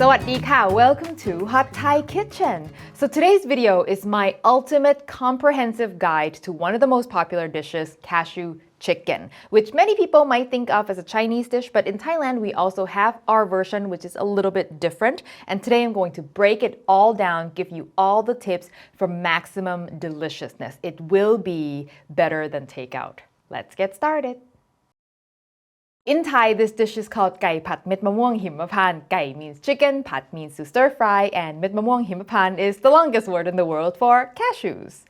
Sawadee-ka! Welcome to Hot Thai Kitchen. So today's video is my ultimate comprehensive guide to one of the most popular dishes, cashew chicken, which many people might think of as a Chinese dish, but in Thailand we also have our version, which is a little bit different. And today I'm going to break it all down, give you all the tips for maximum deliciousness. It will be better than takeout. Let's get started. In Thai, this dish is called Gai Pat Met Mamwang Himapan. Gai means chicken, Pat means to stir fry, and Met Mamwang Himapan is the longest word in the world for cashews.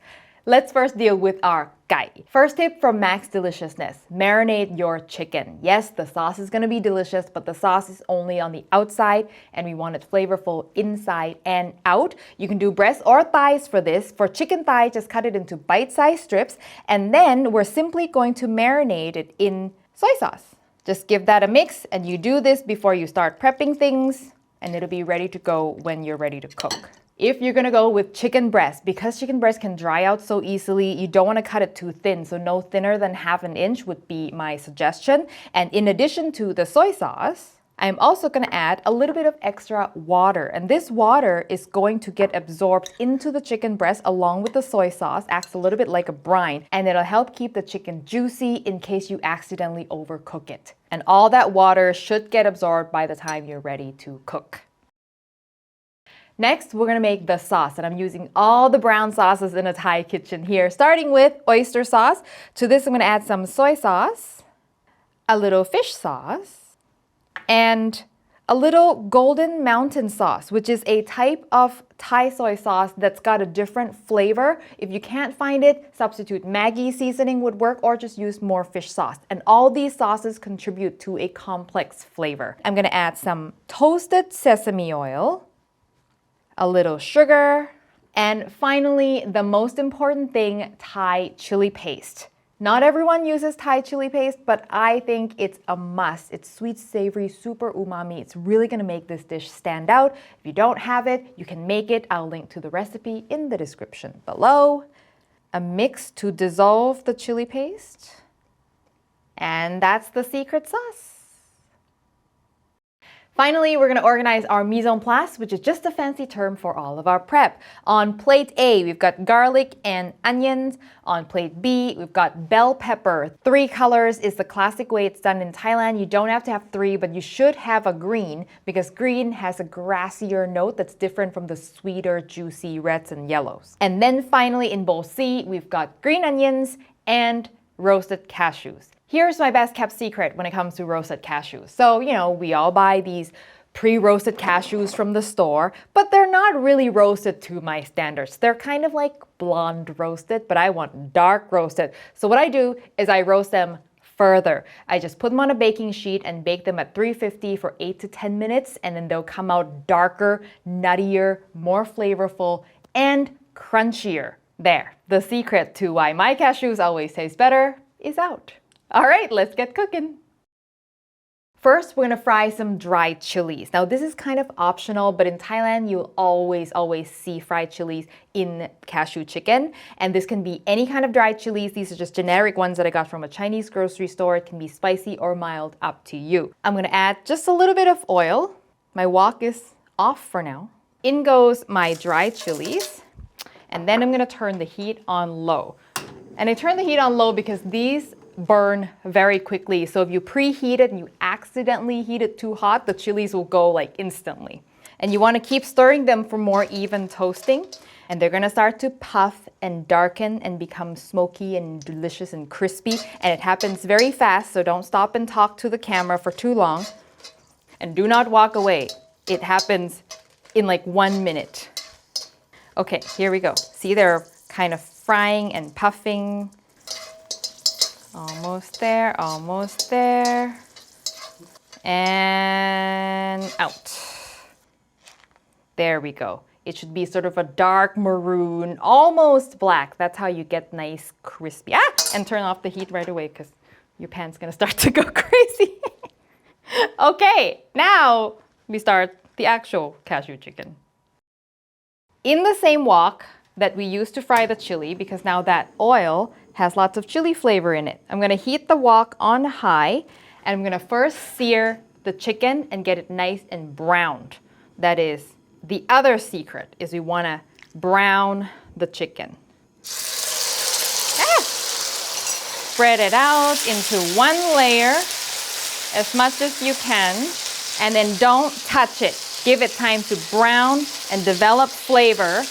Let's first deal with our gai. First tip for max deliciousness, marinate your chicken. Yes, the sauce is going to be delicious, but the sauce is only on the outside and we want it flavorful inside and out. You can do breast or thighs for this. For chicken thigh, just cut it into bite-sized strips and then we're simply going to marinate it in soy sauce. Just give that a mix and you do this before you start prepping things and it'll be ready to go when you're ready to cook. If you're gonna go with chicken breast, because chicken breast can dry out so easily, you don't wanna cut it too thin, so no thinner than ½ inch would be my suggestion. And in addition to the soy sauce, I'm also going to add a little bit of extra water, and this water is going to get absorbed into the chicken breast along with the soy sauce, acts a little bit like a brine, and it'll help keep the chicken juicy in case you accidentally overcook it. And all that water should get absorbed by the time you're ready to cook. Next, we're going to make the sauce, and I'm using all the brown sauces in a Thai kitchen here, starting with oyster sauce. To this, I'm going to add some soy sauce, a little fish sauce, and a little golden mountain sauce, which is a type of Thai soy sauce that's got a different flavor. If you can't find it, substitute Maggi seasoning would work or just use more fish sauce. And all these sauces contribute to a complex flavor. I'm going to add some toasted sesame oil, a little sugar, and finally, the most important thing, Thai chili paste. Not everyone uses Thai chili paste, but I think it's a must. It's sweet, savory, super umami. It's really going to make this dish stand out. If you don't have it, you can make it. I'll link to the recipe in the description below. A mix to dissolve the chili paste. And that's the secret sauce. Finally, we're going to organize our mise en place, which is just a fancy term for all of our prep. On plate A, we've got garlic and onions. On plate B, we've got bell pepper. 3 colors is the classic way it's done in Thailand. You don't have to have 3, but you should have a green because green has a grassier note that's different from the sweeter, juicy reds and yellows. And then finally, in bowl C, we've got green onions and roasted cashews. Here's my best kept secret when it comes to roasted cashews. So, we all buy these pre-roasted cashews from the store, but they're not really roasted to my standards. They're kind of like blonde roasted, but I want dark roasted. So what I do is I roast them further. I just put them on a baking sheet and bake them at 350 for 8 to 10 minutes, and then they'll come out darker, nuttier, more flavorful, and crunchier. There, the secret to why my cashews always taste better is out. All right, let's get cooking. First, we're gonna fry some dried chilies. Now, this is kind of optional, but in Thailand, you'll always see fried chilies in cashew chicken. And this can be any kind of dried chilies. These are just generic ones that I got from a Chinese grocery store. It can be spicy or mild, up to you. I'm gonna add just a little bit of oil. My wok is off for now. In goes my dried chilies. And then I'm gonna turn the heat on low. And I turn the heat on low because these burn very quickly. So if you preheat it and you accidentally heat it too hot, the chilies will go like instantly. And you want to keep stirring them for more even toasting. And they're going to start to puff and darken and become smoky and delicious and crispy. And it happens very fast, so don't stop and talk to the camera for too long. And do not walk away. It happens in like 1 minute. Okay, here we go. See, they're kind of frying and puffing. Almost there, almost there. And out. There we go. It should be sort of a dark maroon, almost black. That's how you get nice, crispy. And turn off the heat right away because your pan's gonna start to go crazy. Okay, now we start the actual cashew chicken. In the same wok that we used to fry the chili, because now that oil has lots of chili flavor in it, I'm gonna heat the wok on high and I'm gonna first sear the chicken and get it nice and browned. that is the other secret, is we want to brown the chicken. Spread it out into one layer as much as you can, and then don't touch it. Give it time to brown and develop flavor.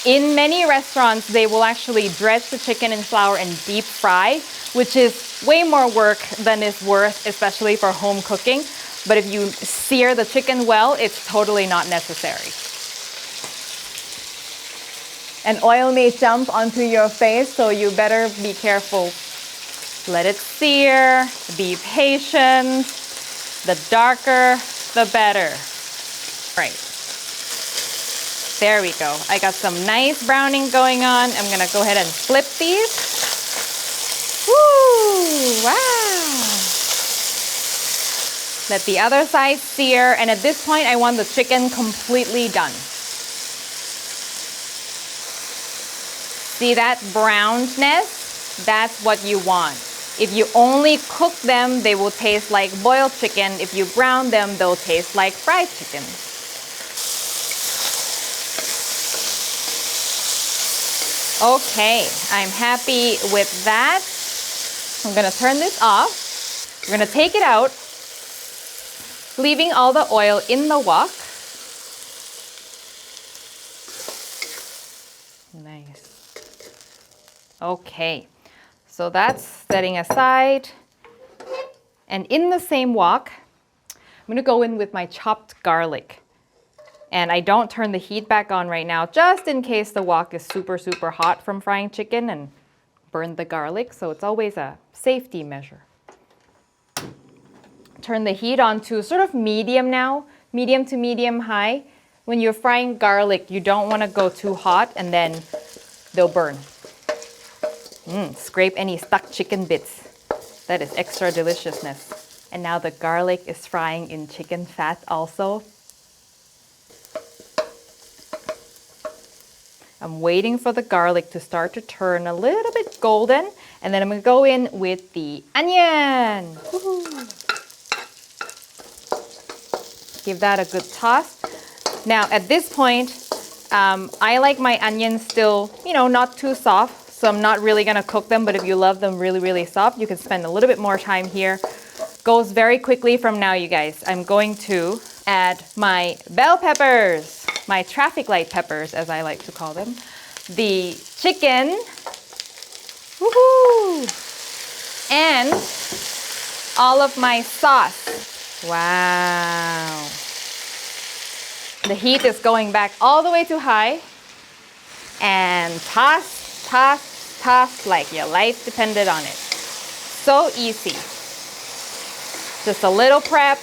In many restaurants, they will actually dredge the chicken in flour and deep fry, which is way more work than is worth, especially for home cooking. But if you sear the chicken well, it's totally not necessary. And oil may jump onto your face, so you better be careful. Let it sear, be patient. The darker, the better. Right. There we go. I got some nice browning going on. I'm gonna go ahead and flip these. Woo! Wow! Let the other side sear, and at this point I want the chicken completely done. See that brownedness? That's what you want. If you only cook them, they will taste like boiled chicken. If you brown them, they'll taste like fried chicken. Okay, I'm happy with that. I'm gonna turn this off. We're gonna take it out, leaving all the oil in the wok. Nice. Okay, so that's setting aside. And in the same wok, I'm gonna go in with my chopped garlic. And I don't turn the heat back on right now, just in case the wok is super, super hot from frying chicken and burn the garlic. So it's always a safety measure. Turn the heat on to sort of medium now, medium to medium high. When you're frying garlic, you don't want to go too hot and then they'll burn. Scrape any stuck chicken bits. That is extra deliciousness. And now the garlic is frying in chicken fat also. I'm waiting for the garlic to start to turn a little bit golden, and then I'm gonna go in with the onion. Woo-hoo. Give that a good toss. Now at this point, I like my onions still, not too soft, so I'm not really gonna cook them, but if you love them really, really soft, you can spend a little bit more time here. Goes very quickly from now, you guys. I'm going to add my bell peppers. My traffic light peppers, as I like to call them, the chicken, woohoo, and all of my sauce. Wow. The heat is going back all the way to high, and toss, toss, toss like your life depended on it. So easy. Just a little prep,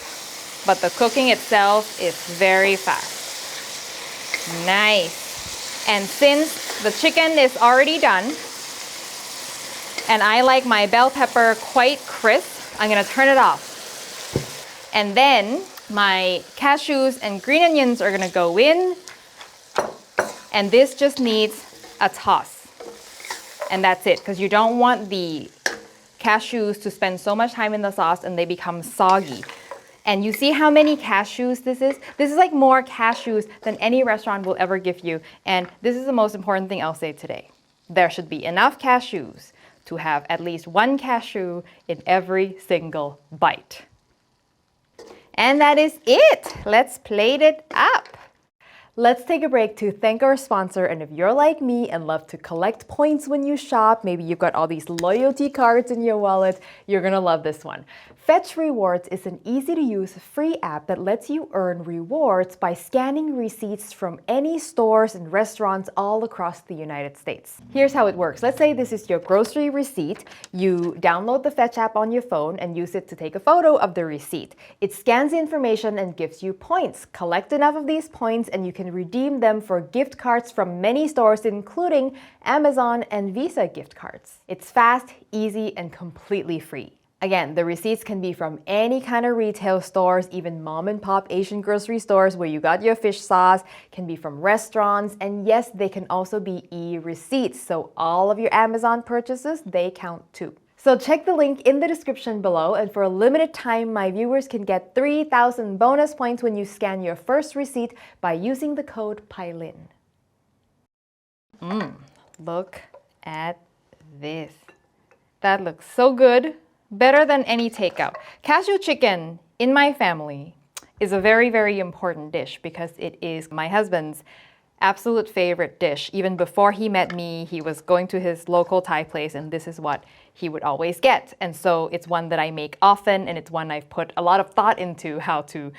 but the cooking itself is very fast. Nice. And since the chicken is already done, and I like my bell pepper quite crisp, I'm gonna turn it off. And then my cashews and green onions are gonna go in, and this just needs a toss. And that's it, because you don't want the cashews to spend so much time in the sauce and they become soggy. And you see how many cashews this is? This is like more cashews than any restaurant will ever give you. And this is the most important thing I'll say today. There should be enough cashews to have at least one cashew in every single bite. And that is it. Let's plate it up. Let's take a break to thank our sponsor. And if you're like me and love to collect points when you shop, maybe you've got all these loyalty cards in your wallet, you're gonna love this one. Fetch Rewards is an easy-to-use free app that lets you earn rewards by scanning receipts from any stores and restaurants all across the United States. Here's how it works. Let's say this is your grocery receipt. You download the Fetch app on your phone and use it to take a photo of the receipt. It scans the information and gives you points. Collect enough of these points and you can redeem them for gift cards from many stores, including Amazon and Visa gift cards. It's fast, easy, and completely free. Again, the receipts can be from any kind of retail stores, even mom and pop Asian grocery stores where you got your fish sauce, can be from restaurants, and yes, they can also be e-receipts. So all of your Amazon purchases, they count too. So check the link in the description below, and for a limited time, my viewers can get 3,000 bonus points when you scan your first receipt by using the code Pailin. Look at this. That looks so good. Better than any takeout. Cashew chicken in my family is a very, very important dish because it is my husband's absolute favorite dish. Even before he met me, he was going to his local Thai place and this is what he would always get. And so it's one that I make often and it's one I've put a lot of thought into how to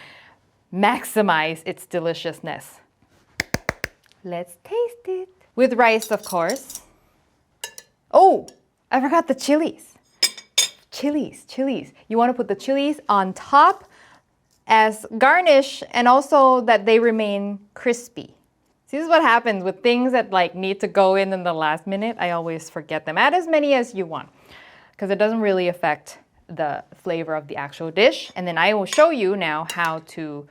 maximize its deliciousness. Let's taste it. With rice, of course. Oh, I forgot the chilies. Chilies. You want to put the chilies on top as garnish and also that they remain crispy. See, this is what happens with things that need to go in the last minute. I always forget them. Add as many as you want because it doesn't really affect the flavor of the actual dish. And then I will show you now how to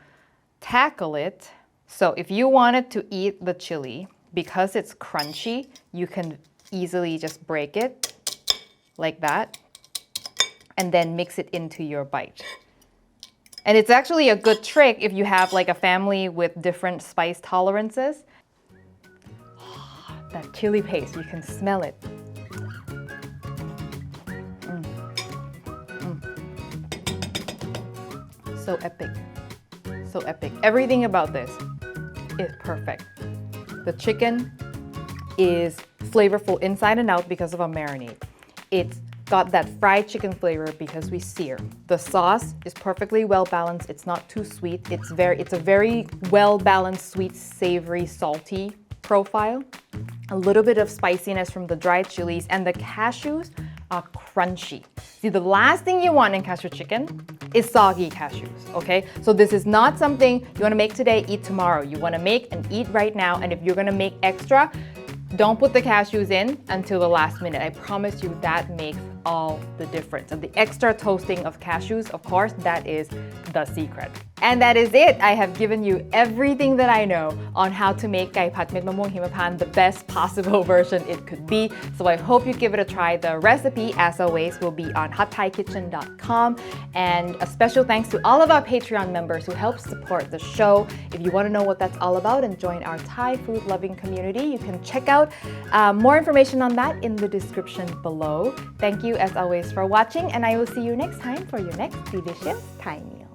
tackle it. So if you wanted to eat the chili, because it's crunchy, you can easily just break it like that and then mix it into your bite. And it's actually a good trick if you have a family with different spice tolerances. That chili paste, you can smell it. So epic. So epic. Everything about this is perfect. The chicken is flavorful inside and out because of our marinade. It's got that fried chicken flavor because we sear. The sauce is perfectly well balanced. It's not too sweet. It's a very well balanced, sweet, savory, salty profile. A little bit of spiciness from the dried chilies, and the cashews are crunchy. See, the last thing you want in cashew chicken is soggy cashews, okay? So this is not something you want to make today, eat tomorrow. You want to make and eat right now, and if you're going to make extra, don't put the cashews in until the last minute. I promise you that makes all the difference. And the extra toasting of cashews, of course, that is the secret. And that is it. I have given you everything that I know on how to make gai pad met mamong himapan the best possible version it could be. So I hope you give it a try. The recipe, as always, will be on hotthaikitchen.com. And a special thanks to all of our Patreon members who help support the show. If you want to know what that's all about and join our Thai food loving community, you can check out more information on that in the description below. Thank you as always for watching, and I will see you next time for your next delicious Thai meal.